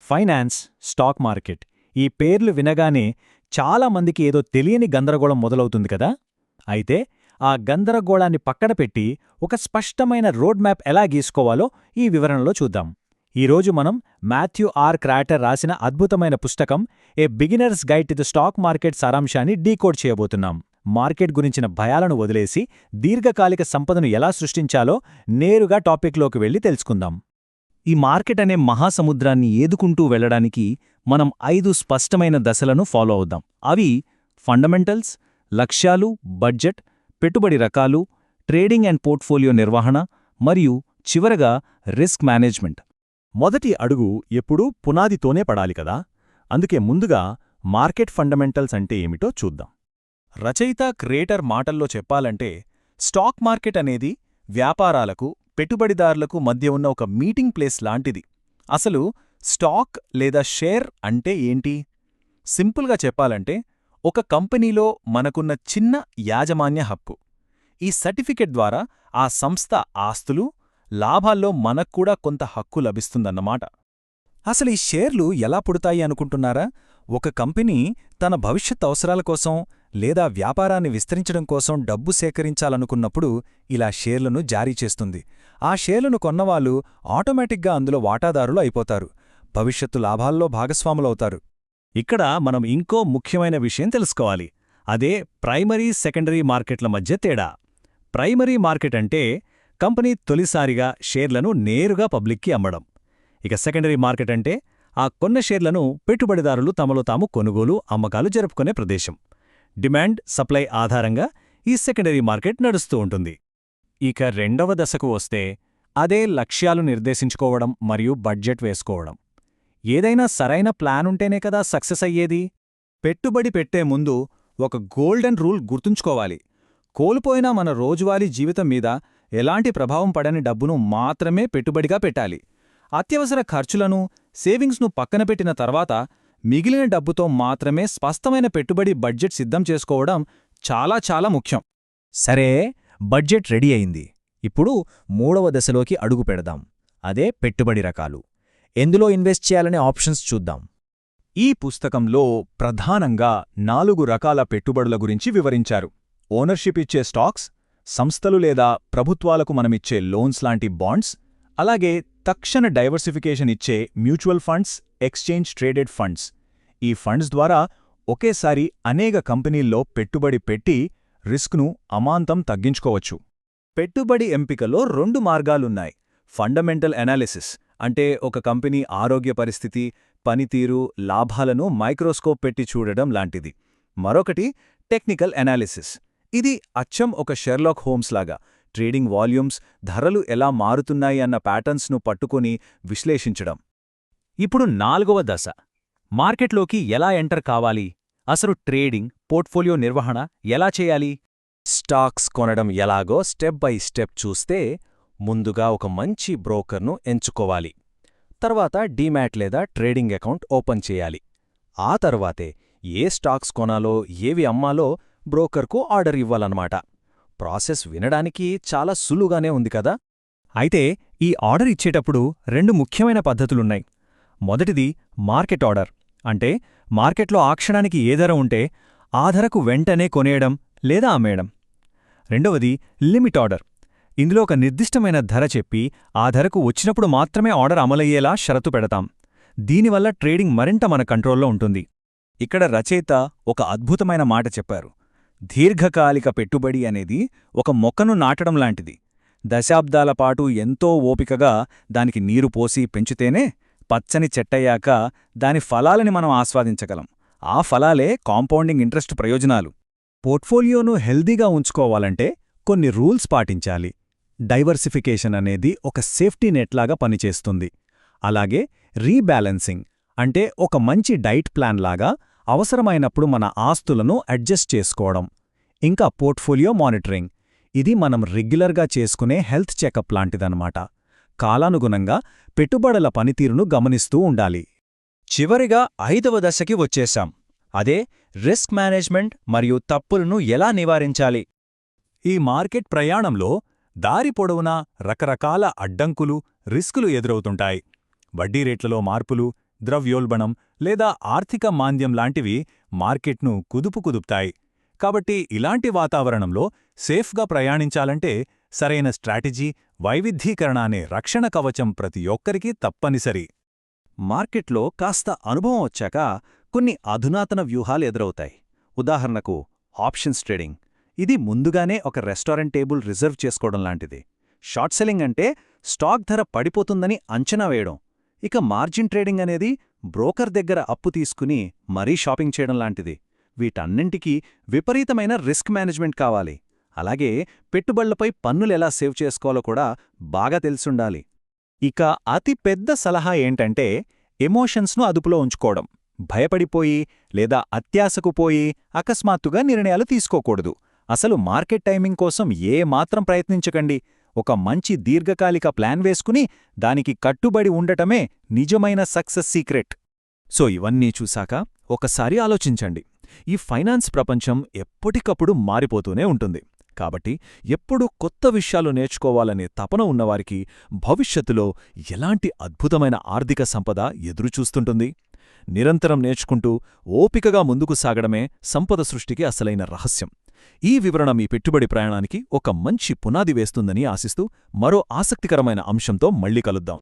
Finance, stock market ఈ పేర్లు వినగానే చాలామందికి ఏదో తెలియని గందరగోళం మొదలవుతుంది కదా. అయితే ఆ గందరగోళాన్ని పక్కన పెట్టి ఒక స్పష్టమైన రోడ్ మ్యాప్ ఎలా గీసుకోవాలో ఈ వివరణలో చూద్దాం. ఈరోజు మనం మాథ్యూ ఆర్ క్రాటర్ రాసిన అద్భుతమైన పుస్తకం a beginners guide to the stock market సారాంశాన్ని డీకోడ్ చేయబోతున్నాం. మార్కెట్ గురించిన భయాలను వదిలేసి దీర్ఘకాలిక సంపదను ఎలా సృష్టించాలో నేరుగా టాపిక్లోకి వెళ్ళి తెలుసుకుందాం. ఈ మార్కెట్ అనే మహాసముద్రాన్ని ఏదుకుంటూ వెళ్లడానికి మనం 5 స్పష్టమైన దశలను ఫాలో అవుదాం. అవి ఫండమెంటల్స్, లక్ష్యాలు, బడ్జెట్, పెట్టుబడి రకాలు, ట్రేడింగ్ అండ్ పోర్ట్ఫోలియో నిర్వహణ మరియు చివరగా రిస్క్ మేనేజ్మెంట్. మొదటి అడుగు ఎప్పుడూ పునాదితోనే పడాలి కదా. అందుకే ముందుగా మార్కెట్ ఫండమెంటల్స్ అంటే ఏమిటో చూద్దాం. రచయిత క్రియేటర్ మాటల్లో చెప్పాలంటే స్టాక్ మార్కెట్ అనేది వ్యాపారాలకు, పెట్టుబడిదారులకు మధ్య ఉన్న ఒక మీటింగ్ ప్లేస్ లాంటిది. అసలు స్టాక్ లేదా షేర్ అంటే ఏంటి? సింపుల్గా చెప్పాలంటే ఒక కంపెనీలో మనకున్న చిన్న యాజమాన్య హక్కు. ఈ సర్టిఫికెట్ ద్వారా ఆ సంస్థ ఆస్తులు, లాభాల్లో మనక్కూడా కొంత హక్కు లభిస్తుందన్నమాట. అసలు ఈ షేర్లు ఎలా పుడతాయి అనుకుంటున్నారా? ఒక కంపెనీ తన భవిష్యత్ అవసరాల కోసం లేదా వ్యాపారాన్ని విస్తరించడం కోసం డబ్బు సేకరించాలనుకున్నప్పుడు ఇలా షేర్లను జారీ చేస్తుంది. ఆ షేర్లను కొన్నవాళ్లు ఆటోమేటిక్గా అందులో వాటాదారులు అయిపోతారు. భవిష్యత్తు లాభాల్లో భాగస్వాములవుతారు. ఇక్కడ మనం ఇంకో ముఖ్యమైన విషయం తెలుసుకోవాలి. అదే ప్రైమరీ, సెకండరీ మార్కెట్ల మధ్య తేడా. ప్రైమరీ మార్కెట్ అంటే కంపెనీ తొలిసారిగా షేర్లను నేరుగా పబ్లిక్కి అమ్మడం. ఇక సెకండరీ మార్కెట్ అంటే ఆ కొన్న షేర్లను పెట్టుబడిదారులు తమలో తాము కొనుగోలు, అమ్మకాలు జరుపుకునే ప్రదేశం. డిమాండ్, సప్లై ఆధారంగా ఈ సెకండరీ మార్కెట్ నడుస్తూ ఉంటుంది. ఇక రెండవ దశకు వస్తే అదే లక్ష్యాలు నిర్దేశించుకోవడం మరియు బడ్జెట్ వేసుకోవడం. ఏదైనా సరైన ప్లానుంటేనే కదా సక్సెస్ అయ్యేది. పెట్టుబడి పెట్టే ముందు ఒక గోల్డెన్ రూల్ గుర్తుంచుకోవాలి. కోల్పోయినా మన రోజువారీ జీవితం మీద ఎలాంటి ప్రభావం పడని డబ్బును మాత్రమే పెట్టుబడిగా పెట్టాలి. అత్యవసర ఖర్చులను, సేవింగ్స్ను పక్కన పెట్టిన తర్వాత మిగిలిన డబ్బుతో మాత్రమే స్పష్టమైన పెట్టుబడి బడ్జెట్ సిద్ధం చేసుకోవడం చాలా ముఖ్యం. సరే, బడ్జెట్ రెడీ అయింది. ఇప్పుడు మూడవ దశలోకి అడుగు పెడదాం. అదే పెట్టుబడి రకాలు. ఎందులో ఇన్వెస్ట్ చేయాలనే ఆప్షన్స్ చూద్దాం. ఈ పుస్తకంలో ప్రధానంగా 4 రకాల పెట్టుబడుల గురించి వివరించారు. ఓనర్షిప్ ఇచ్చే స్టాక్స్, సంస్థలు లేదా ప్రభుత్వాలకు మనమిచ్చే లోన్స్ లాంటి బాండ్స్, అలాగే తక్షణ డైవర్సిఫికేషన్ ఇచ్చే mutual funds, exchange traded funds. ఈ ఫండ్స్ ద్వారా ఒకేసారి అనేక కంపెనీల్లో పెట్టుబడి పెట్టి రిస్క్ను అమాంతం తగ్గించుకోవచ్చు. పెట్టుబడి ఎంపికలో 2 మార్గాలున్నాయి. ఫండమెంటల్ అనాలిసిస్ అంటే ఒక కంపెనీ ఆరోగ్య పరిస్థితి, పనితీరు, లాభాలను మైక్రోస్కోప్ పెట్టి చూడడం లాంటిది. మరొకటి టెక్నికల్ అనాలిసిస్. ఇది అచ్చం ఒక షెర్లాక్ హోమ్స్ లాగా ట్రేడింగ్ వాల్యూమ్స్, ధరలు ఎలా మారుతున్నాయి అన్న ప్యాటర్న్స్ను పట్టుకుని విశ్లేషించడం. ఇప్పుడు 4వ దశ, మార్కెట్లోకి ఎలా ఎంటర్ కావాలి? అసలు ట్రేడింగ్, పోర్ట్ఫోలియో నిర్వహణ ఎలా చేయాలి? స్టాక్స్ కొనడం ఎలాగో స్టెప్ బై స్టెప్ చూస్తే, ముందుగా ఒక మంచి బ్రోకర్ను ఎంచుకోవాలి. తర్వాత డీమ్యాట్ లేదా ట్రేడింగ్ అకౌంట్ ఓపెన్ చేయాలి. ఆ తర్వాతే ఏ స్టాక్స్ కొనాలో, ఏవి అమ్మాలో బ్రోకర్కు ఆర్డర్ ఇవ్వాలన్నమాట. ప్రాసెస్ వినడానికి చాలా సులువుగానే ఉంది కదా. అయితే ఈ ఆర్డర్ ఇచ్చేటప్పుడు 2 ముఖ్యమైన పద్ధతులున్నాయి. మొదటిది మార్కెట్ ఆర్డర్. అంటే మార్కెట్లో ఆ క్షణానికి ఏ ధర ఉంటే ఆ ధరకు వెంటనే కొనేయడం లేదా అమ్మేయడం. రెండవది లిమిట్ ఆర్డర్. ఇందులో ఒక నిర్దిష్టమైన ధర చెప్పి ఆ ధరకు వచ్చినప్పుడు మాత్రమే ఆర్డర్ అమలయ్యేలా షరతు పెడతాం. దీనివల్ల ట్రేడింగ్ మరింత మన కంట్రోల్లో ఉంటుంది. ఇక్కడ రచయిత ఒక అద్భుతమైన మాట చెప్పారు. దీర్ఘకాలిక పెట్టుబడి అనేది ఒక మొక్కను నాటడం లాంటిది. దశాబ్దాల పాటు ఎంతో ఓపికగా దానికి నీరు పోసి పెంచుతేనే పచ్చని చెట్టయ్యాక దాని ఫలాలని మనం ఆస్వాదించగలం. ఆ ఫలాలే కాంపౌండింగ్ ఇంట్రెస్ట్ ప్రయోజనాలు. పోర్ట్ఫోలియోను హెల్దీగా ఉంచుకోవాలంటే కొన్ని రూల్స్ పాటించాలి. డైవర్సిఫికేషన్ అనేది ఒక సేఫ్టీ నెట్లాగా పనిచేస్తుంది. అలాగే రీబ్యాలెన్సింగ్ అంటే ఒక మంచి డైట్ ప్లాన్ లాగా అవసరమైనప్పుడు మన ఆస్తులను అడ్జస్ట్ చేసుకోవడం. ఇంకా పోర్ట్ఫోలియో మానిటరింగ్. ఇది మనం రెగ్యులర్గా చేసుకునే హెల్త్ చెకప్ లాంటిదన్నమాట. కాలానుగుణంగా పెట్టుబడుల పనితీరును గమనిస్తూ ఉండాలి. చివరిగా 5వ దశకి వచ్చేశాం. అదే రిస్క్ మేనేజ్మెంట్ మరియు తప్పులను ఎలా నివారించాలి. ఈ మార్కెట్ ప్రయాణంలో దారి పొడవునా రకరకాల అడ్డంకులు, రిస్కులు ఎదురవుతుంటాయి. వడ్డీ రేట్లలో మార్పులు, ద్రవ్యోల్బణం లేదా ఆర్థిక మాంద్యం లాంటివి మార్కెట్ను కుదుపుతాయి. కాబట్టి ఇలాంటి వాతావరణంలో సేఫ్గా ప్రయాణించాలంటే సరైన స్ట్రాటజీ, వైవిధ్యీకరణ అనే రక్షణ కవచం ప్రతి ఒక్కరికీ తప్పనిసరి. మార్కెట్లో కాస్త అనుభవం వచ్చాక కొన్ని అధునాతన వ్యూహాలు ఎదురవుతాయి. ఉదాహరణకు ఆప్షన్స్ ట్రేడింగ్. ఇది ముందుగానే ఒక రెస్టారెంట్ టేబుల్ రిజర్వ్ చేసుకోవడం లాంటిది. షార్ట్ సెల్లింగ్ అంటే స్టాక్ ధర పడిపోతుందని అంచనా వేయడం. ఇక మార్జిన్ ట్రేడింగ్ అనేది బ్రోకర్ దగ్గర అప్పు తీసుకుని మరీ షాపింగ్ చేయడం లాంటిది. వీటన్నింటికీ విపరీతమైన రిస్క్ మేనేజ్మెంట్ కావాలి. అలాగే పెట్టుబడులపై పన్నులెలా సేవ్ చేసుకోవాలో కూడా బాగా తెలిసుండాలి. ఇక అతి పెద్ద సలహా ఏంటంటే ఎమోషన్స్ను అదుపులో ఉంచుకోవడం. భయపడిపోయి లేదా అత్యాశకు పోయి అకస్మాత్తుగా నిర్ణయాలు తీసుకోకూడదు. అసలు మార్కెట్ టైమింగ్ కోసం ఏమాత్రం ప్రయత్నించకండి. ఒక మంచి దీర్ఘకాలిక ప్లాన్ వేసుకుని దానికి కట్టుబడి ఉండటమే నిజమైన సక్సెస్ సీక్రెట్. సో ఇవన్నీ చూశాక ఒకసారి ఆలోచించండి. ఈ ఫైనాన్స్ ప్రపంచం ఎప్పటికప్పుడు మారిపోతూనే ఉంటుంది. కాబట్టి ఎప్పుడూ కొత్త విషయాలు నేర్చుకోవాలనే తపన ఉన్నవారికి భవిష్యత్తులో ఎలాంటి అద్భుతమైన ఆర్థిక సంపద ఎదురుచూస్తుంటుంది. నిరంతరం నేర్చుకుంటూ ఓపికగా ముందుకు సాగడమే సంపద సృష్టికి అసలైన రహస్యం. ఈ వివరణ మీ పెట్టుబడి ప్రయాణానికి ఒక మంచి పునాది వేస్తుందని ఆశిస్తూ మరో ఆసక్తికరమైన అంశంతో మళ్ళీ కలుద్దాం.